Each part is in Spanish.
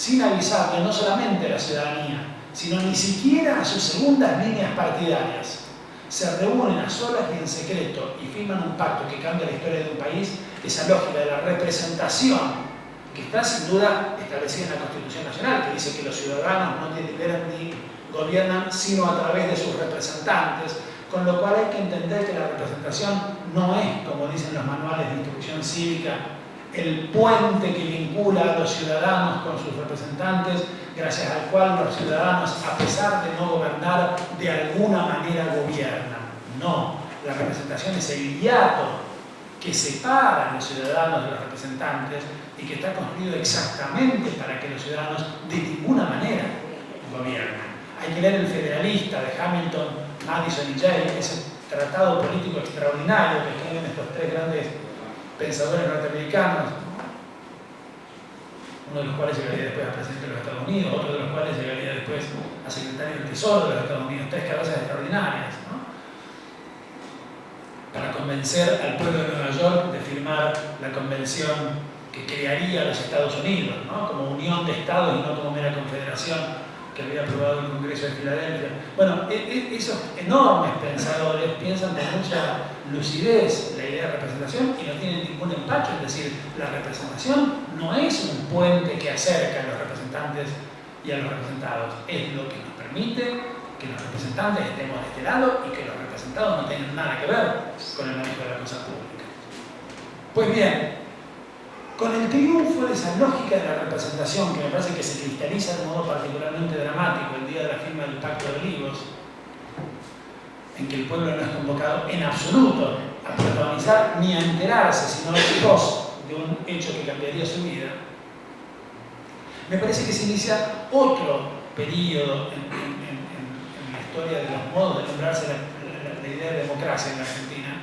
sin avisarle no solamente a la ciudadanía, sino ni siquiera a sus segundas líneas partidarias, se reúnen a solas y en secreto y firman un pacto que cambia la historia de un país, esa lógica de la representación que está sin duda establecida en la Constitución Nacional, que dice que los ciudadanos no deliberan ni gobiernan sino a través de sus representantes, con lo cual hay que entender que la representación no es, como dicen los manuales de instrucción cívica, el puente que vincula a los ciudadanos con sus representantes, gracias al cual los ciudadanos, a pesar de no gobernar, de alguna manera gobiernan. No, la representación es el hiato que separa a los ciudadanos de los representantes y que está construido exactamente para que los ciudadanos de ninguna manera gobiernen. Hay que leer El Federalista de Hamilton, Madison y Jay, ese tratado político extraordinario que escriben estos tres grandes pensadores norteamericanos, uno de los cuales llegaría después a presidente de los Estados Unidos, otro de los cuales llegaría después a secretario del Tesoro de los Estados Unidos, tres cabezas extraordinarias, ¿no? Para convencer al pueblo de Nueva York de firmar la convención que crearía a los Estados Unidos, ¿no? Como unión de estados y no como mera confederación que había aprobado el Congreso de Filadelfia. Bueno, esos enormes pensadores piensan con mucha lucidez la idea de representación y no tienen ningún empacho, es decir, la representación no es un puente que acerca a los representantes y a los representados, es lo que nos permite que los representantes estemos de este lado y que los representados no tengan nada que ver con el manejo de la cosa pública. Pues bien, con el triunfo de esa lógica de la representación, que me parece que se cristaliza de modo particularmente dramático el día de la firma del Pacto de Olivos, en que el pueblo no es convocado en absoluto a protagonizar ni a enterarse, sino después de un hecho que cambiaría su vida, me parece que se inicia otro periodo en la historia de los modos de nombrarse la idea de democracia en la Argentina,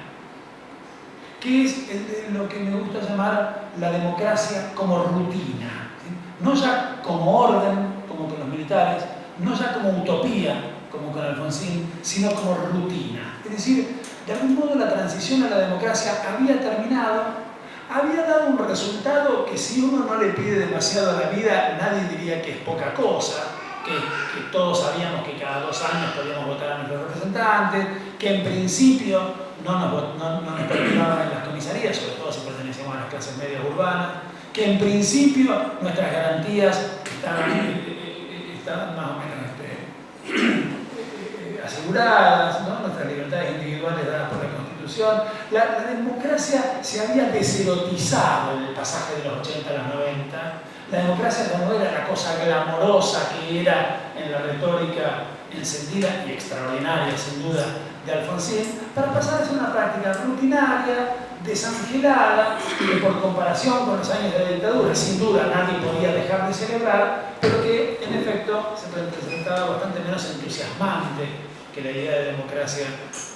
que es lo que me gusta llamar la democracia como rutina, ¿sí? No ya como orden, como con los militares, no ya como utopía, como con Alfonsín, sino como rutina. Es decir, de algún modo la transición a la democracia había terminado, había dado un resultado que si uno no le pide demasiado a la vida, nadie diría que es poca cosa, que todos sabíamos que cada 2 años podíamos votar a nuestros representantes, que en principio no nos participaban en las comisarías, sobre todo si pertenecíamos a las clases medias urbanas, que en principio nuestras garantías estaban más o menos aseguradas, ¿no? Nuestras libertades individuales dadas por la Constitución. La democracia se había deserotizado en el pasaje de los 80 a los 90. La democracia ya no era la cosa glamorosa que era en la retórica encendida y extraordinaria, sin duda, de Alfonsín, para pasar a ser una práctica rutinaria, desangelada, que por comparación con los años de la dictadura, sin duda nadie podía dejar de celebrar, pero que en efecto se presentaba bastante menos entusiasmante que la idea de democracia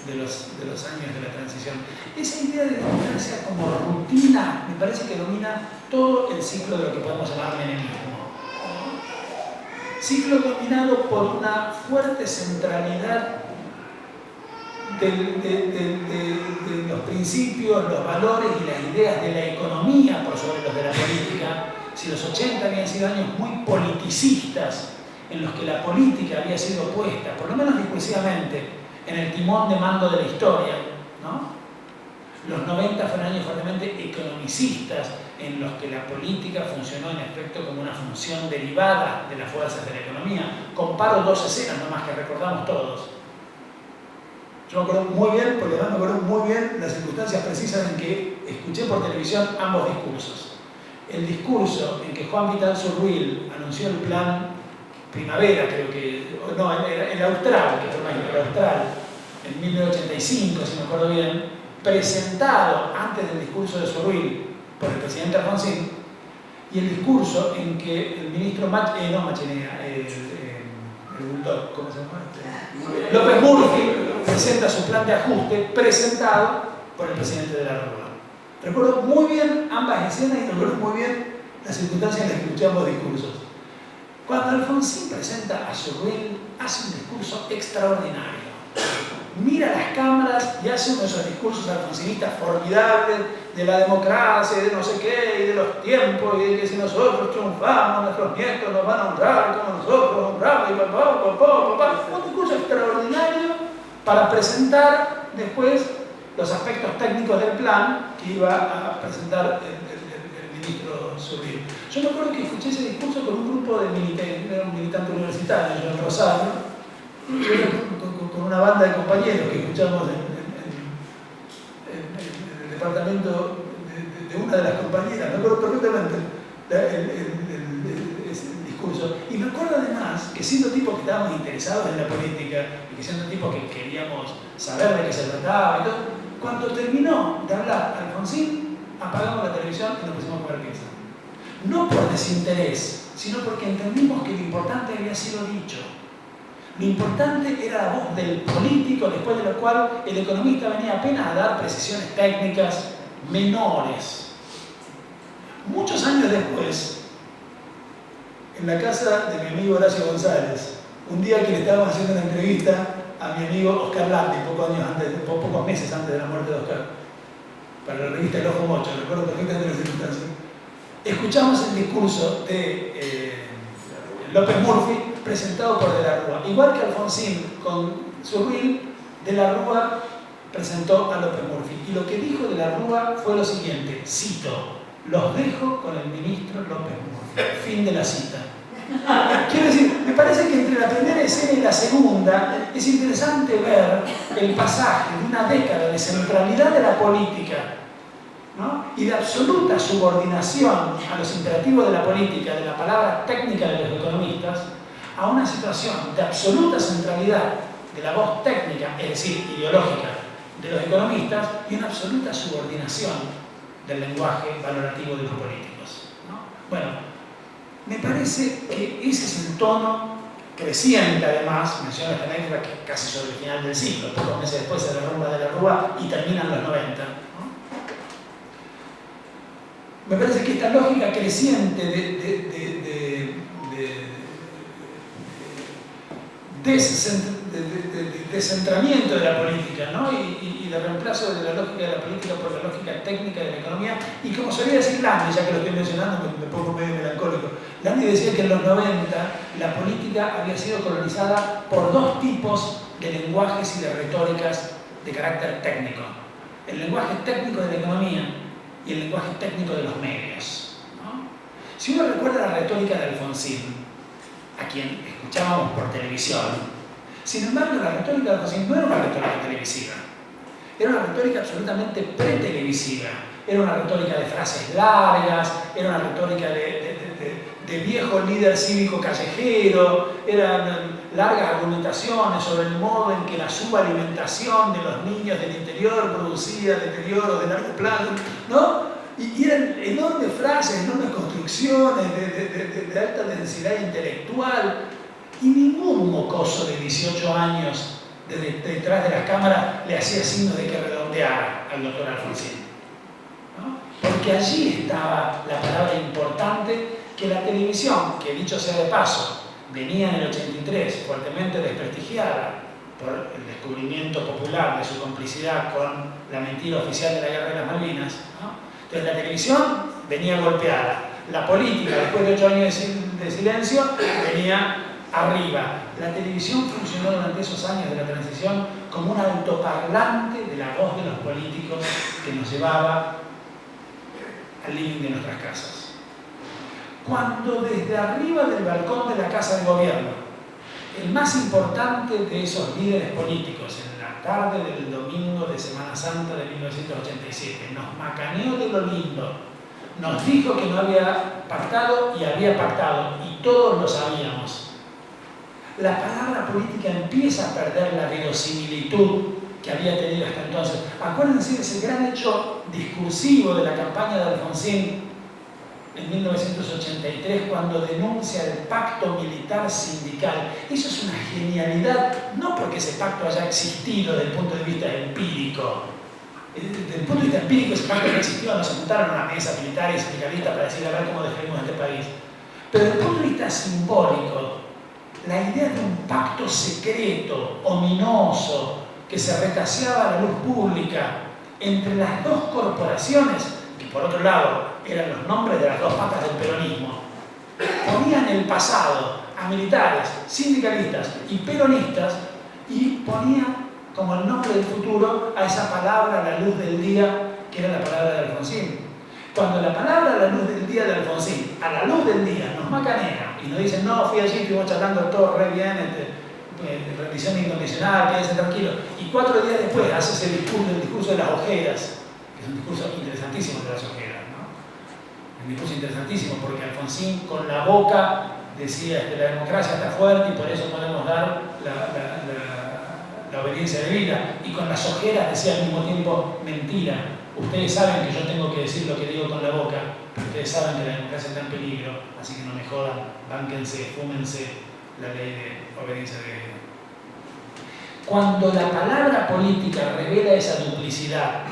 de los años de la transición. Esa idea de democracia como rutina me parece que domina todo el ciclo de lo que podemos llamar menemismo. Ciclo dominado por una fuerte centralidad de los principios, los valores y las ideas de la economía por sobre los de la política. Si los 80 habían sido años muy politicistas, en los que la política había sido puesta, por lo menos discursivamente, en el timón de mando de la historia, ¿no? Los 90 fueron años fuertemente economicistas, en los que la política funcionó en efecto como una función derivada de las fuerzas de la economía. Comparo 2 escenas nomás que recordamos todos. Yo me acuerdo muy bien, porque además me acuerdo muy bien las circunstancias precisas en que escuché por televisión ambos discursos. El discurso en que Juan Vital-Surruil anunció el plan Primavera, creo que, no, el Austral, que fue el Austral, en 1985, si me acuerdo bien, presentado antes del discurso de Surruil por el presidente Alfonsín, y el discurso en que el ministro ¿cómo se llama? López Murphy presenta su plan de ajuste presentado por el presidente de la Rúa. Recuerdo muy bien ambas escenas y recuerdo muy bien las circunstancias en las que escuché ambos discursos. Cuando Alfonsín presenta a Surruil, hace un discurso extraordinario, mira las cámaras y hace uno de esos discursos alfonsinistas formidables de la democracia, de no sé qué, y de los tiempos, y de que si nosotros triunfamos, nuestros nietos nos van a honrar como nosotros honramos, y papá. Un discurso extraordinario para presentar después los aspectos técnicos del plan que iba a presentar el ministro Surril. Yo me acuerdo que escuché ese discurso con un grupo de militantes, era un militante universitario, yo en Rosario, con una banda de compañeros que escuchamos en el departamento de una de las compañeras, me acuerdo perfectamente el discurso. Y me acuerdo además que siendo tipos que estábamos interesados en la política y que siendo tipos que queríamos saber de qué se trataba y todo, cuando terminó de hablar Alfonsín, apagamos la televisión y nos pusimos a comer pizza. No por desinterés, sino porque entendimos que lo importante había sido dicho. Lo importante era la voz del político, después de lo cual el economista venía apenas a dar precisiones técnicas menores. Muchos años después, en la casa de mi amigo Horacio González, un día que le estábamos haciendo una entrevista a mi amigo Oscar Landi, pocos meses antes de la muerte de Oscar, para la revista El Ojo Mocho, recuerdo perfectamente las circunstancias, escuchamos el discurso de López Murphy presentado por De la Rúa. Igual que Alfonsín con Surril, De la Rúa presentó a López Murphy. Y lo que dijo De la Rúa fue lo siguiente, cito, los dejo con el ministro López Murphy. Fin de la cita. Quiero decir, me parece que entre la primera escena y la segunda es interesante ver el pasaje de una década de centralidad de la política, ¿no? Y de absoluta subordinación a los imperativos de la política, de la palabra técnica de los economistas, a una situación de absoluta centralidad de la voz técnica, es decir, ideológica, de los economistas y una absoluta subordinación del lenguaje valorativo de los políticos, ¿no? Bueno, me parece que ese es el tono creciente, además, menciono esta anécdota que casi sobre el final del siglo, pocos meses después se derrumba De la Rúa y terminan los 90, ¿no? Me parece que esta lógica creciente de descentramiento de la política, ¿no? y de reemplazo de la lógica de la política por la lógica técnica de la economía, y como solía decir Landi, ya que lo estoy mencionando, me pongo medio melancólico, Landi decía que en los 90 la política había sido colonizada por dos tipos de lenguajes y de retóricas de carácter técnico: el lenguaje técnico de la economía y el lenguaje técnico de los medios, ¿no? Si uno recuerda la retórica de Alfonsín, a quien escuchábamos por televisión, sin embargo la retórica de Alfonsín no era una retórica televisiva, era una retórica absolutamente pretelevisiva, era una retórica de frases largas, era una retórica de viejo líder cívico callejero, eran largas argumentaciones sobre el modo en que la subalimentación de los niños del interior producía deterioro de largo plazo, ¿no? Y eran enormes frases, enormes construcciones de alta densidad intelectual, y ningún mocoso de 18 años detrás de las cámaras le hacía signo de que redondeara al doctor Alfonsín, ¿no? Porque allí estaba la palabra importante que la televisión, que dicho sea de paso, venía en el 83 fuertemente desprestigiada por el descubrimiento popular de su complicidad con la mentira oficial de la Guerra de las Malvinas, ¿no? Entonces la televisión venía golpeada, la política, después de 8 años de silencio, venía arriba. La televisión funcionó durante esos años de la transición como un altoparlante de la voz de los políticos que nos llevaba al living de nuestras casas. Cuando desde arriba del balcón de la Casa de Gobierno, el más importante de esos líderes políticos, en la tarde del domingo de Semana Santa de 1987, nos macaneó de lo lindo, nos dijo que no había pactado y había pactado, y todos lo sabíamos, la palabra política empieza a perder la verosimilitud que había tenido hasta entonces. Acuérdense de ese gran hecho discursivo de la campaña de Alfonsín en 1983, cuando denuncia el pacto militar sindical. Eso es una genialidad, no porque ese pacto haya existido desde el punto de vista empírico. Desde el punto de vista empírico, ese pacto no existió, no se juntaron a una mesa militar y sindicalista para decir a ver cómo definimos este país. Pero desde el punto de vista simbólico, la idea de un pacto secreto, ominoso, que se retaseaba la luz pública entre las dos corporaciones, que por otro lado eran los nombres de las dos patas del peronismo, ponían el pasado a militares, sindicalistas y peronistas y ponían como el nombre del futuro a esa palabra, la luz del día, que era la palabra de Alfonsín. Cuando la palabra, la luz del día de Alfonsín, a la luz del día nos macanea y nos dicen, no, fui allí, estuvimos charlando todo re bien, rendición incondicional, quédense tranquilo, y 4 días después hace ese discurso, el discurso de las ojeras, que es un discurso interesantísimo de las ojeras, ¿no? Un discurso interesantísimo porque Alfonsín con la boca decía que la democracia está fuerte y por eso podemos dar la obediencia debida, y con las ojeras decía al mismo tiempo mentira. Ustedes saben que yo tengo que decir lo que digo con la boca, pero ustedes saben que la democracia está en peligro, así que no me jodan, bánquense, fúmense la ley de obediencia debida. Cuando la palabra política revela esa duplicidad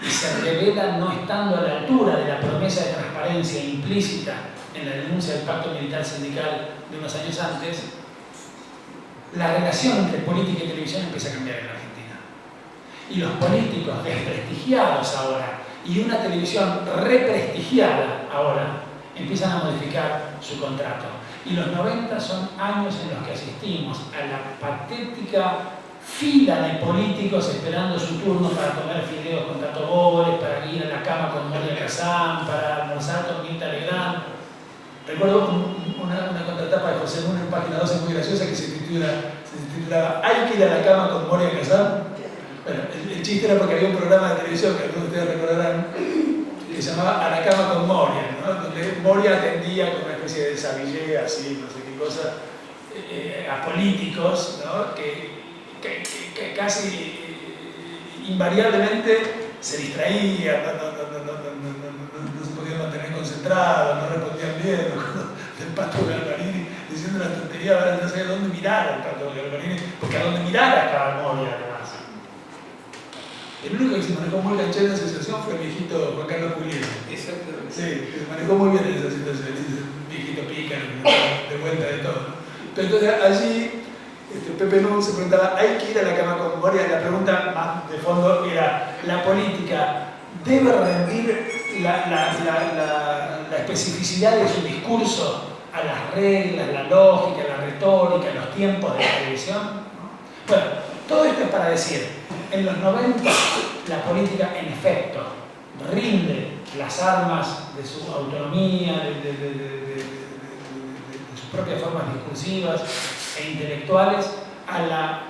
y se revela no estando a la altura de la promesa de transparencia implícita en la denuncia del pacto militar sindical de unos años antes, la relación entre política y televisión empieza a cambiar en la Argentina. Y los políticos desprestigiados ahora y una televisión represtigiada ahora empiezan a modificar su contrato. Y los 90 son años en los que asistimos a la patética fila de políticos esperando su turno para comer fideos con Tato Bores, para ir a la cama con Moria Kazán, para almorzar con Mirta Legrand. Recuerdo una contratapa de José Luna en Página 12 muy graciosa que se titulaba ¿Hay que ir a la cama con Moria Kazán? Bueno, el chiste era porque había un programa de televisión que algunos de ustedes recordarán que se llamaba A la cama con Moria, ¿no? Donde Moria atendía con una especie de sabillé, así, no sé qué cosa, a políticos, ¿no? que casi invariablemente se distraían, no se podían mantener concentrados, no respondían bien. El Pato Galvarini diciendo una tontería, ahora no sabía dónde mirar al Pato Galvarini, porque a donde mirara estaba Moria además. El único que se manejó muy canchero en esa situación fue el viejito Juan Carlos Pugliese. Exactamente. Sí, que se manejó muy bien en esa situación, el viejito pícaro, de vuelta de todo. Pero entonces allí Pepe Nun se preguntaba, ¿hay que ir a la cama con Moria? La pregunta más de fondo era, ¿la política debe rendir la especificidad de su discurso a las reglas, la lógica, la retórica, los tiempos de la televisión? ¿No? Bueno, todo esto es para decir, en los 90 la política en efecto rinde las armas de su autonomía, de sus propias formas discursivas e intelectuales a la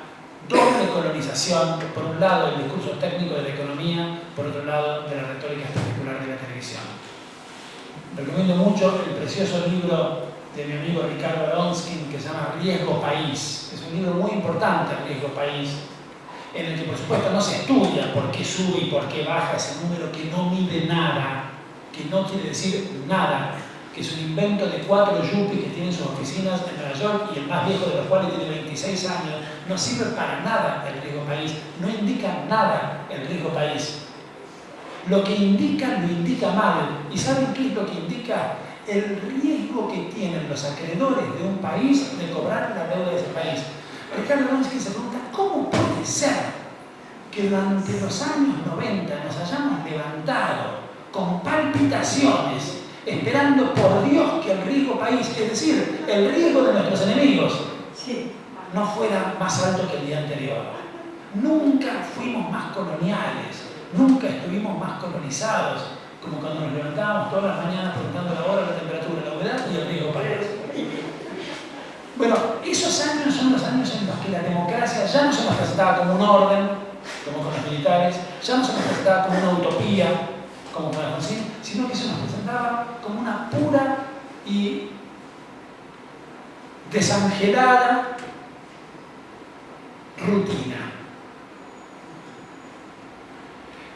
doble colonización, por un lado el discurso técnico de la economía, por otro lado de la retórica espectacular de la televisión. Recomiendo mucho el precioso libro de mi amigo Ricardo Aronskin que se llama Riesgo País. Es un libro muy importante, Riesgo País, en el que por supuesto no se estudia por qué sube y por qué baja ese número que no mide nada, que no quiere decir nada, que es un invento de 4 yuppies que tienen sus oficinas en Nueva York y el más viejo de los cuales tiene 26 años. No sirve para nada el riesgo país, no indica nada el riesgo país. Lo que indica lo indica mal. ¿Y saben qué es lo que indica? El riesgo que tienen los acreedores de un país de cobrar la deuda de ese país. Ricardo Aronskin se pregunta, ¿cómo puede ser que durante los años 90 nos hayamos levantado con palpitaciones esperando por Dios que el riesgo país, es decir, el riesgo de nuestros enemigos, no fuera más alto que el día anterior? Nunca fuimos más coloniales, nunca estuvimos más colonizados, como cuando nos levantábamos todas las mañanas preguntando la hora, la temperatura, la humedad y el riesgo país. Bueno, esos años son los años en los que la democracia ya no se nos presentaba como un orden, como con los militares, ya no se nos presentaba como una utopía, como con Alfonsín, sino que se nos presentaba como una pura y desangelada rutina,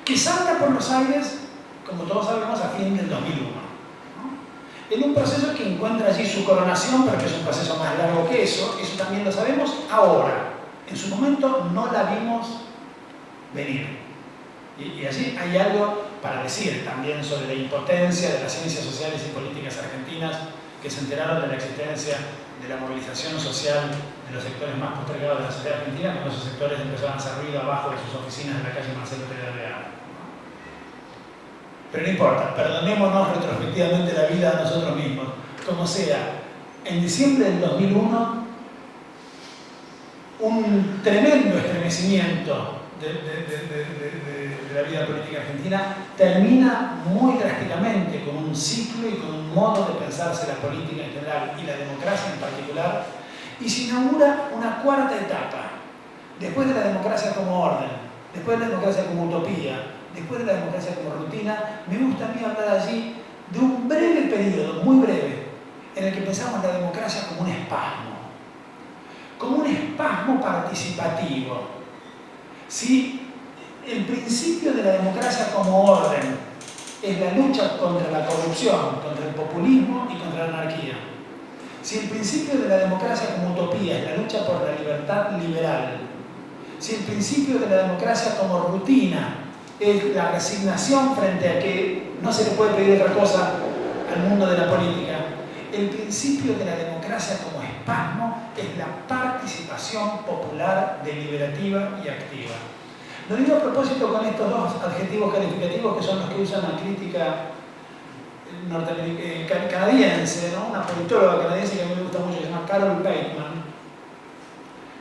que salta por los aires, como todos sabemos, a fin del 2001, ¿no? En un proceso que encuentra allí su coronación, pero que es un proceso más largo que eso también lo sabemos ahora. En su momento no la vimos venir. Y allí hay algo para decir también sobre la impotencia de las ciencias sociales y políticas argentinas, que se enteraron de la existencia de la movilización social de los sectores más postergados de la sociedad argentina, cuando esos sectores empezaban a hacer ruido abajo de sus oficinas en la calle Marcelo Pedralbea. Pero no importa, perdonémonos retrospectivamente la vida a nosotros mismos. Como sea, en diciembre del 2001, un tremendo estremecimiento de la vida política argentina termina muy drásticamente con un ciclo y con un modo de pensarse la política en general y la democracia en particular, y se inaugura una cuarta etapa. Después de la democracia como orden, después de la democracia como utopía, después de la democracia como rutina, me gusta a mí hablar allí de un breve periodo, muy breve, en el que pensamos la democracia como un espasmo participativo. Si el principio de la democracia como orden es la lucha contra la corrupción, contra el populismo y contra la anarquía, si el principio de la democracia como utopía es la lucha por la libertad liberal, si el principio de la democracia como rutina es la resignación frente a que no se le puede pedir otra cosa al mundo de la política, el principio de la democracia como espasmo es la participación popular deliberativa y activa. Lo digo a propósito con estos dos adjetivos calificativos que son los que usan la crítica canadiense, ¿no? Una politóloga canadiense que a mí me gusta mucho, que se llama Carol Bateman,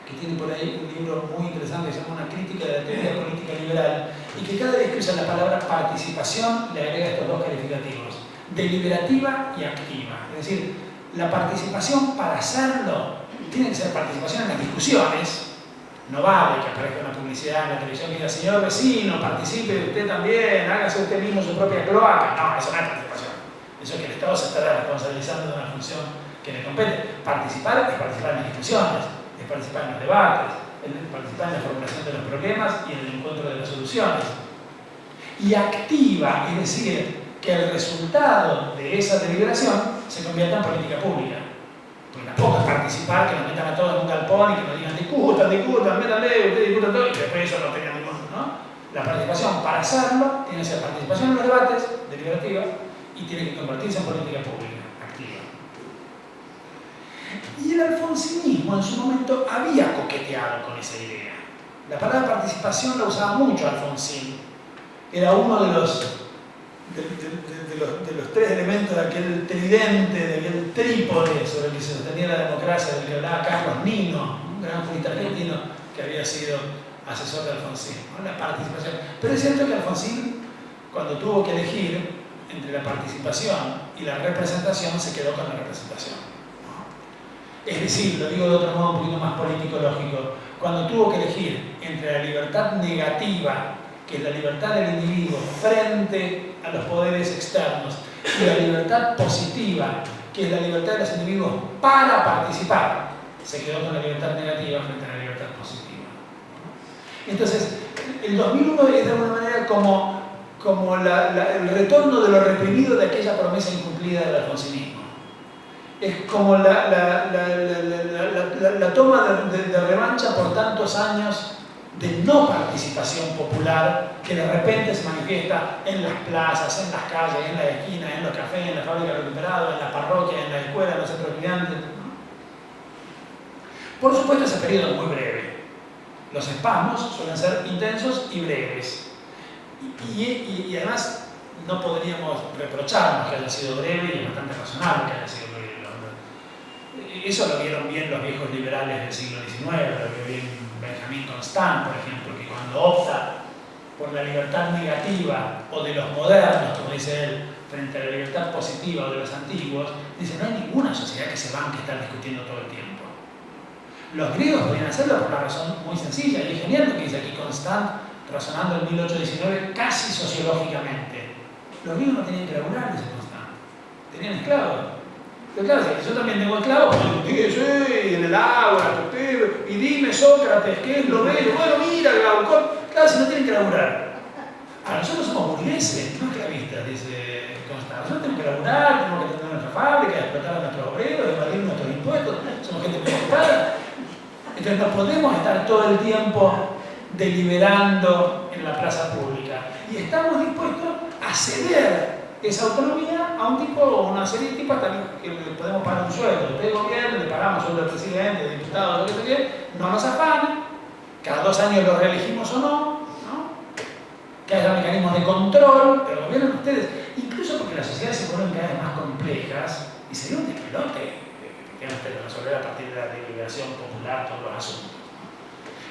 que tiene por ahí un libro muy interesante que se llama Una crítica de la teoría política liberal, y que cada vez que usa la palabra participación le agrega estos dos calificativos: deliberativa y activa. Es decir, la participación para hacerlo tiene que ser participación en las discusiones. No vale que aparezca una publicidad en la televisión que diga: señor vecino, participe usted también, hágase usted mismo su propia cloaca. No, eso no es participación. Eso es que el Estado se está responsabilizando de una función que le compete. Participar es participar en las discusiones, es participar en los debates, es participar en la formulación de los problemas y en el encuentro de las soluciones. Y activa, es decir, que el resultado de esa deliberación se convierta en política pública. Porque tampoco es participar, que nos metan a todos en un galpón y que nos digan discutan, métanle, ustedes discutan todo, y después eso no tengan ningún, ¿no? La participación para hacerlo tiene que ser participación en los debates, deliberativa, y tiene que convertirse en política pública, activa. Y el alfonsinismo en su momento había coqueteado con esa idea. La palabra participación la usaba mucho Alfonsín. Era uno de los tres elementos de aquel tridente, de aquel trípode sobre el que se sostenía la democracia, del que hablaba Carlos Nino, un gran jurista argentino que había sido asesor de Alfonsín, ¿no? La participación. Pero es cierto que Alfonsín, cuando tuvo que elegir entre la participación y la representación, se quedó con la representación, ¿no? Es decir, lo digo de otro modo un poquito más político-lógico, cuando tuvo que elegir entre la libertad negativa, que es la libertad del individuo frente a los poderes externos, y la libertad positiva, que es la libertad de los individuos para participar, se quedó con la libertad negativa frente a la libertad positiva. Entonces, el 2001 es de alguna manera como el retorno de lo reprimido de aquella promesa incumplida del alfonsinismo. Es como la toma de revancha por tantos años de no participación popular que de repente se manifiesta en las plazas, en las calles, en las esquinas, en los cafés, en la fábrica recuperada, en la parroquia, en la escuela, en los centros de estudiantes. Por supuesto, ese periodo es muy breve. Los espasmos suelen ser intensos y breves. Y además no podríamos reprocharnos que haya sido breve, y es bastante razonable que haya sido breve. Eso lo vieron bien los viejos liberales del siglo XIX, lo vio bien Benjamin Constant, por ejemplo, que cuando opta por la libertad negativa o de los modernos, como dice él, frente a la libertad positiva o de los antiguos, dice: no hay ninguna sociedad que se banque estar discutiendo todo el tiempo. Los griegos podían hacerlo por una razón muy sencilla, y es genial lo que dice aquí Constant, razonando en 1819 casi sociológicamente. Los griegos no tenían que laburar, dice Constant, tenían esclavos. Pero claro, yo también tengo esclavos, sí, en el agua, y dime, Sócrates, ¿qué es lo bello? Bueno, mira, Glaucón. Claro, si no tienen que laburar. Ahora, nosotros somos burgueses, no esclavistas, dice Constant. Nosotros tenemos que laburar, tenemos que tener nuestra fábrica, explotar a nuestros obreros, evadir nuestros impuestos, somos gente muy ocupada. Entonces no podemos estar todo el tiempo deliberando en la plaza pública. Y estamos dispuestos a ceder esa autonomía a a un tipo o una serie de tipos hasta que le podemos pagar un sueldo. Usted gobierno, le pagamos sueldo al presidente, diputado, lo que sea, no nos afane, cada 2 años lo reelegimos o no, que haya mecanismos de control, pero gobiernan ustedes, incluso porque las sociedades se vuelven cada vez más complejas y sería un despelote que de resolver a partir de la deliberación popular todos los asuntos.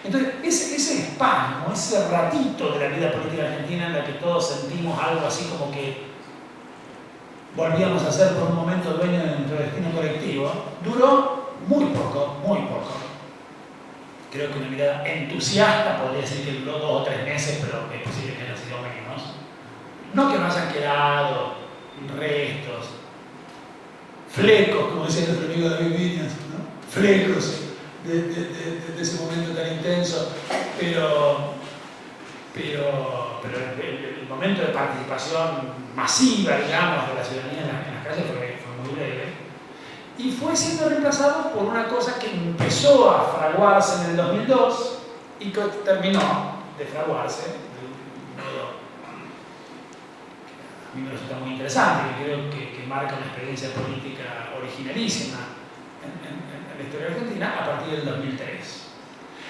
Entonces, ese espasmo, ese ratito de la vida política argentina en la que todos sentimos algo así como que volvíamos a ser por un momento dueños de nuestro destino colectivo, duró muy poco, muy poco. Creo que una mirada entusiasta podría decir que duró 2 o 3 meses, pero es posible que haya sido menos. No que no hayan quedado restos, flecos, como decía nuestro amigo David Viñas, ¿no? Flecos de ese momento tan intenso, pero el momento de participación masiva, digamos, de la ciudadanía en las calles fue muy breve y fue siendo reemplazado por una cosa que empezó a fraguarse en el 2002 y que terminó de fraguarse de un modo que a mí me resulta muy interesante, que creo que marca una experiencia política originalísima en la historia argentina a partir del 2003.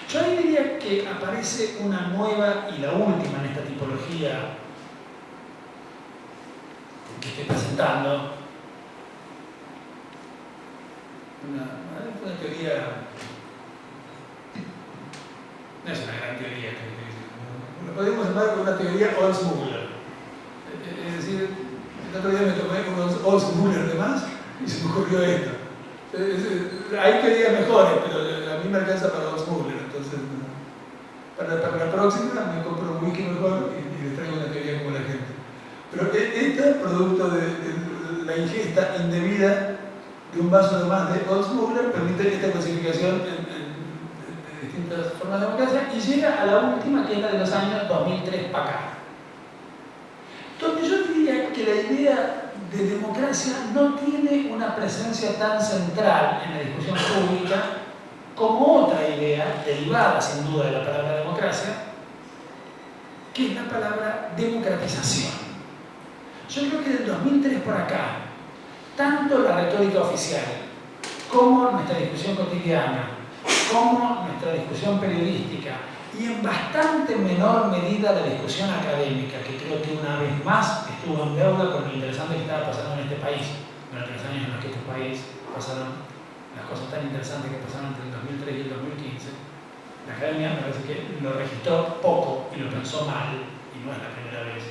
Yo ahí diría que aparece una nueva y la última en esta tipología que estoy presentando, una teoría, no es una gran teoría, lo podemos llamar una teoría Oldsmüller. Es decir, el otro día me tomé unos Oldsmüller de más y se me ocurrió esto. Hay teorías mejores, pero a mí me alcanza para Oldsmüller, entonces para la próxima me compro un wiki mejor y les traigo una teoría como la gente. Pero esta, producto de la ingesta indebida de un vaso de más de Oldsmüller, permite esta clasificación en distintas formas de democracia y llega a la última, que es la de los años 2003 para acá. Donde yo diría que la idea de democracia no tiene una presencia tan central en la discusión pública como otra idea, derivada sin duda de la palabra democracia, que es la palabra democratización. Yo creo que del 2003 por acá, tanto la retórica oficial, como nuestra discusión cotidiana, como nuestra discusión periodística, y en bastante menor medida la discusión académica, que creo que una vez más estuvo en deuda con lo interesante que estaba pasando en este país, durante los años en los que este país pasaron las cosas tan interesantes que pasaron entre el 2003 y el 2015. La academia me parece que lo registró poco y lo pensó mal, y no es la primera vez.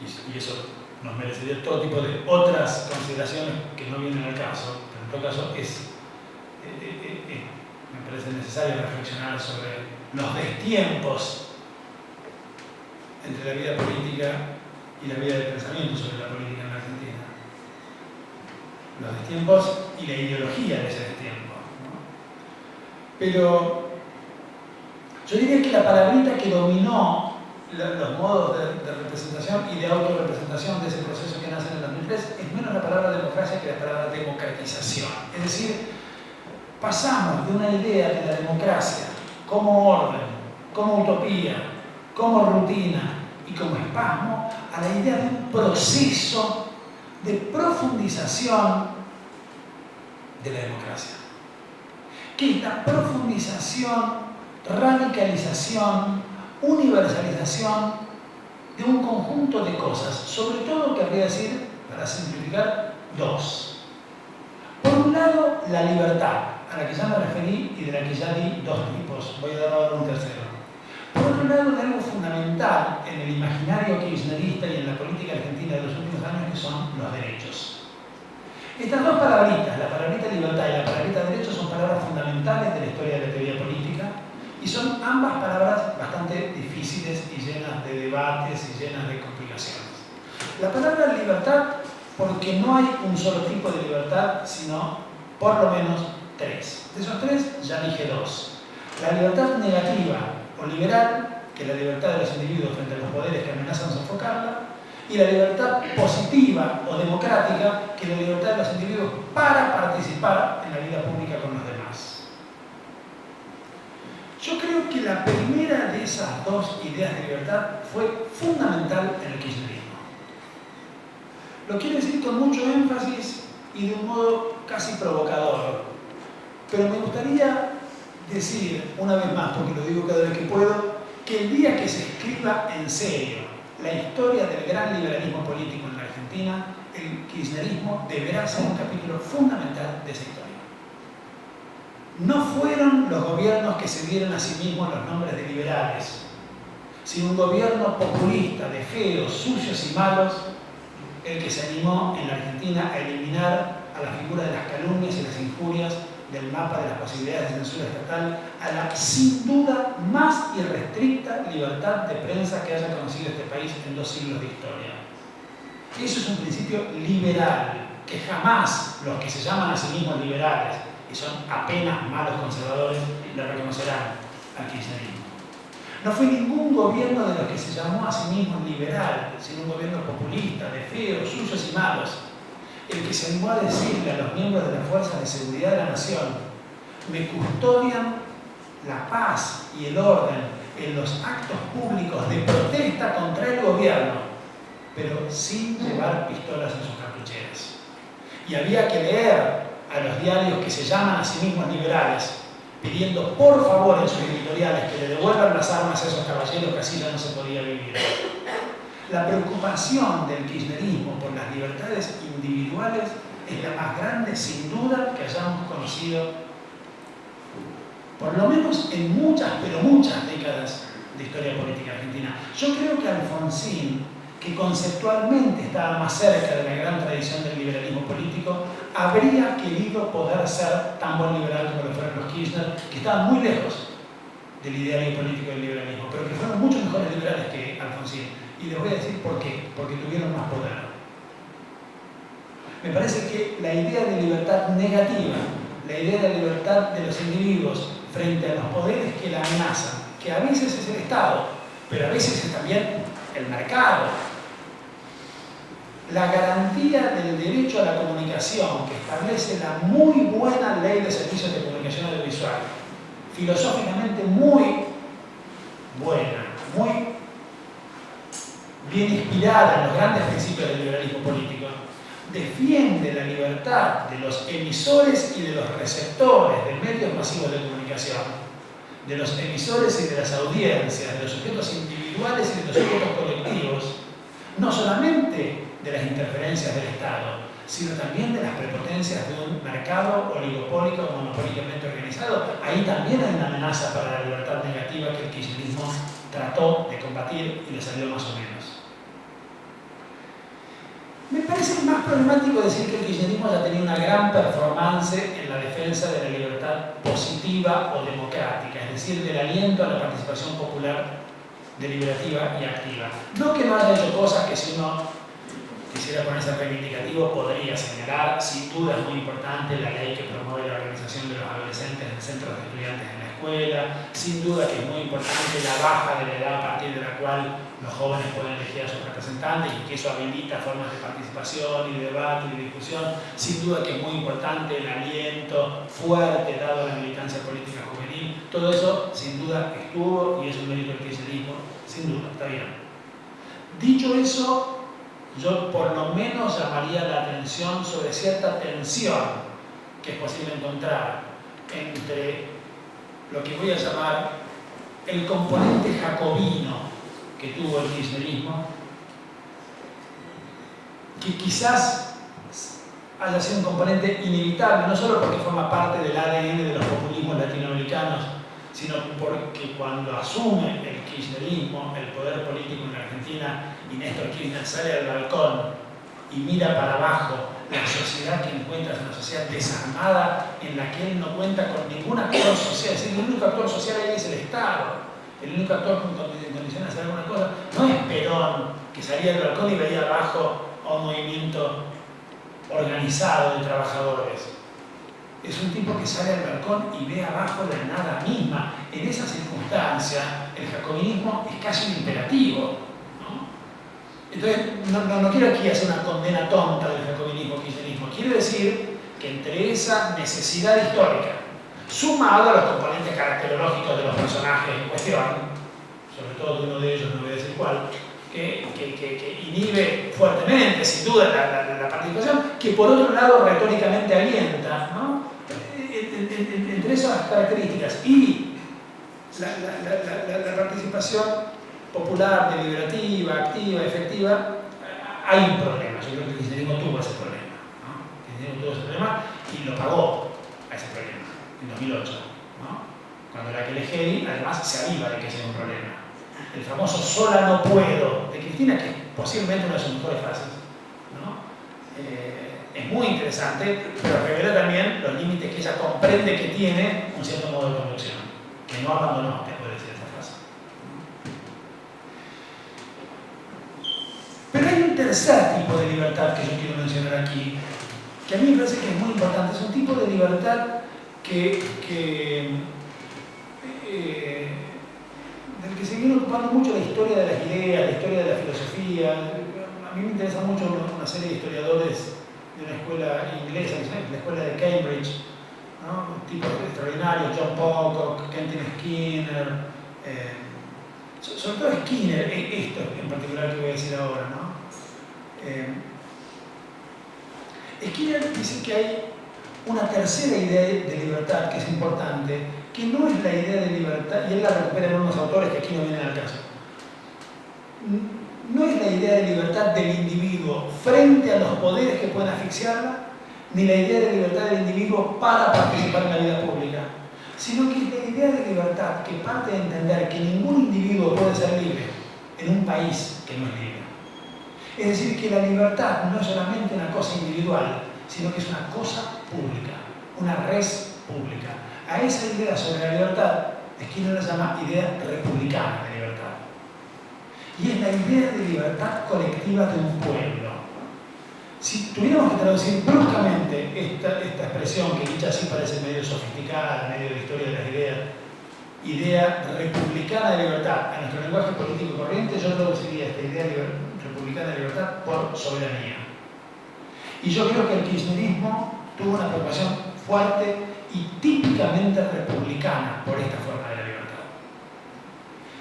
Y eso nos merecería todo tipo de otras consideraciones que no vienen al caso, pero en todo caso me parece necesario reflexionar sobre los destiempos entre la vida política y la vida del pensamiento sobre la política en la Argentina. Los destiempos y la ideología de ese destiempo, ¿no? Pero yo diría que la palabrita que dominó los modos de representación y de autorrepresentación de ese proceso que nace en el 2003 es menos la palabra democracia que la palabra democratización. Es decir, pasamos de una idea de la democracia como orden, como utopía, como rutina y como espasmo a la idea de un proceso de profundización de la democracia, que es la profundización, radicalización, universalización de un conjunto de cosas, sobre todo querría decir, para simplificar, 2. Por un lado, la libertad, a la que ya me referí y de la que ya di 2 tipos, voy a dar ahora un tercero. Por otro lado, de algo fundamental en el imaginario kirchnerista y en la política argentina de los últimos años, que son los derechos. Estas 2 palabritas, la palabrita libertad y la palabrita derecho, son palabras fundamentales de la historia de la teoría política y son ambas palabras bastante difíciles y llenas de debates y llenas de complicaciones. La palabra libertad, porque no hay un solo tipo de libertad, sino por lo menos 3. De esos 3 ya dije 2. La libertad negativa o liberal, que es la libertad de los individuos frente a los poderes que amenazan sofocarla, y la libertad positiva o democrática, que es la libertad de los individuos para participar en la vida pública con los demás. Yo creo que la primera de esas dos ideas de libertad fue fundamental en el kirchnerismo. Lo quiero decir con mucho énfasis y de un modo casi provocador, pero me gustaría decir una vez más, porque lo digo cada vez que puedo, que el día que se escriba en serio la historia del gran liberalismo político en la Argentina, el kirchnerismo deberá ser un capítulo fundamental de esa historia. No fueron los gobiernos que se dieron a sí mismos los nombres de liberales, sino un gobierno populista, de feos, sucios y malos, el que se animó en la Argentina a eliminar a la figura de las calumnias y las injurias del mapa de las posibilidades de censura estatal, a la sin duda más irrestricta libertad de prensa que haya conocido este país en 2 siglos de historia. Eso es un principio liberal, que jamás los que se llaman a sí mismos liberales, y son apenas malos conservadores, le reconocerán al kirchnerismo. No fue ningún gobierno de los que se llamó a sí mismo liberal, sino un gobierno populista, de feos, sucios y malos, el que se animó a decirle a los miembros de las fuerzas de seguridad de la nación: me custodian la paz y el orden en los actos públicos de protesta contra el gobierno, pero sin llevar pistolas en sus cartucheras. Y había que leer a los diarios que se llaman a sí mismos liberales, pidiendo por favor en sus editoriales que le devuelvan las armas a esos caballeros, que así ya no se podía vivir. La preocupación del kirchnerismo por las libertades individuales es la más grande, sin duda, que hayamos conocido, por lo menos en muchas, pero muchas décadas de historia política argentina. Yo creo que Alfonsín, que conceptualmente estaba más cerca de la gran tradición del liberalismo político, habría querido poder ser tan buen liberal como lo fueron los Kirchner, que estaban muy lejos del ideario político del liberalismo, pero que fueron mucho mejores liberales que Alfonsín. Y les voy a decir por qué. Porque tuvieron más poder. Me parece que la idea de libertad negativa, la idea de la libertad de los individuos frente a los poderes que la amenazan, que a veces es el Estado, pero a veces es también el mercado, la garantía del derecho a la comunicación que establece la muy buena ley de servicios de comunicación audiovisual, filosóficamente muy buena, muy bien inspirada en los grandes principios del liberalismo político, defiende la libertad de los emisores y de los receptores de medios masivos de comunicación, de los emisores y de las audiencias, de los sujetos individuales y de los sujetos colectivos, no solamente de las interferencias del Estado, sino también de las prepotencias de un mercado oligopólico o monopólicamente organizado. Ahí también hay una amenaza para la libertad negativa que el kirchnerismo trató de combatir y le salió más o menos. Me parece más problemático decir que el kirchnerismo ya tenía una gran performance en la defensa de la libertad positiva o democrática, es decir, del aliento a la participación popular deliberativa y activa. No que no haya hecho cosas que, si uno quisiera ponerse reivindicativo, podría señalar. Sin duda es muy importante la ley que promueve la organización de los adolescentes en centros de estudiantes en la escuela. Sin duda que es muy importante la baja de la edad a partir de la cual los jóvenes pueden elegir a sus representantes y que eso habilita formas de participación y de debate y de discusión. Sin duda que es muy importante el aliento fuerte dado a la militancia política juvenil. Todo eso sin duda estuvo y es un mérito del kirchnerismo, sin duda, está bien. Dicho eso, yo por lo menos llamaría la atención sobre cierta tensión que es posible encontrar entre lo que voy a llamar el componente jacobino que tuvo el kirchnerismo, que quizás haya sido un componente inevitable, no solo porque forma parte del ADN de los populismos latinoamericanos, sino porque cuando asume el kirchnerismo el poder político en la Argentina y Néstor Kirchner sale al balcón y mira para abajo la sociedad que encuentra, es una sociedad desarmada en la que él no cuenta con ningún actor social, es decir, el único actor social ahí es el Estado, el único actor con condiciones de hacer alguna cosa no es Perón, que salía del balcón y veía abajo a un movimiento organizado de trabajadores. Es un tipo que sale al balcón y ve abajo la nada misma. En esa circunstancia, el jacobinismo es casi un imperativo, ¿no? Entonces, no quiero aquí hacer una condena tonta del jacobinismo-kirchnerismo. Quiero decir que entre esa necesidad histórica sumado a los componentes caracterológicos de los personajes en cuestión, sobre todo de uno de ellos, no voy a decir cuál, que inhibe fuertemente, sin duda, la participación, que por otro lado retóricamente alienta, ¿no? Entre esas características y la participación popular, deliberativa, activa, efectiva, hay un problema. Yo creo que el kirchnerismo tuvo ese problema, ¿no? El kirchnerismo tuvo ese problema y lo pagó a ese problema en 2008, ¿no? Cuando la que Leggeri además se aviva de que ese es un problema. El famoso sola no puedo de Cristina, que es posiblemente una de sus mejores frases, ¿no? Es muy interesante, pero revela también los límites que ella comprende que tiene un cierto modo de conducción, que no abandonó, te puedo decir esa frase. Pero hay un tercer tipo de libertad que yo quiero mencionar aquí, que a mí me parece que es muy importante. Es un tipo de libertad del que se viene ocupando mucho la historia de las ideas, la historia de la filosofía. A mí me interesa mucho una serie de historiadores de una escuela inglesa, la escuela de Cambridge, ¿no? Tipos extraordinarios, John Pocock, Quentin Skinner, sobre todo Skinner, esto en particular que voy a decir ahora, ¿no? Skinner dice que hay una tercera idea de libertad que es importante, que no es la idea de libertad, y él la recupera en unos autores que aquí no vienen al caso. No es la idea de libertad del individuo frente a los poderes que pueden asfixiarla, ni la idea de libertad del individuo para participar en la vida pública, sino que es la idea de libertad que parte de entender que ningún individuo puede ser libre en un país que no es libre. Es decir, que la libertad no es solamente una cosa individual, sino que es una cosa pública, una res pública. A esa idea sobre la libertad, Skinner la llama idea republicana de libertad. Y es la idea de libertad colectiva de un pueblo. Si tuviéramos que traducir bruscamente esta expresión, que dicha así parece medio sofisticada, medio de historia de las ideas, idea republicana de libertad, a nuestro lenguaje político corriente, yo traduciría esta idea republicana de libertad por soberanía. Y yo creo que el kirchnerismo tuvo una preocupación fuerte y típicamente republicana por esta forma de la libertad.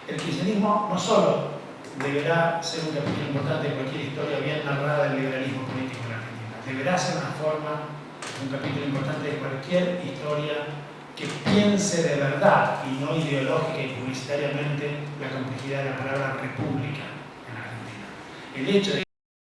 El kirchnerismo no solo deberá ser un capítulo importante de cualquier historia bien narrada del liberalismo político en Argentina, deberá ser un capítulo importante de cualquier historia que piense de verdad y no ideológica y publicitariamente la complejidad de la palabra república en Argentina. El hecho de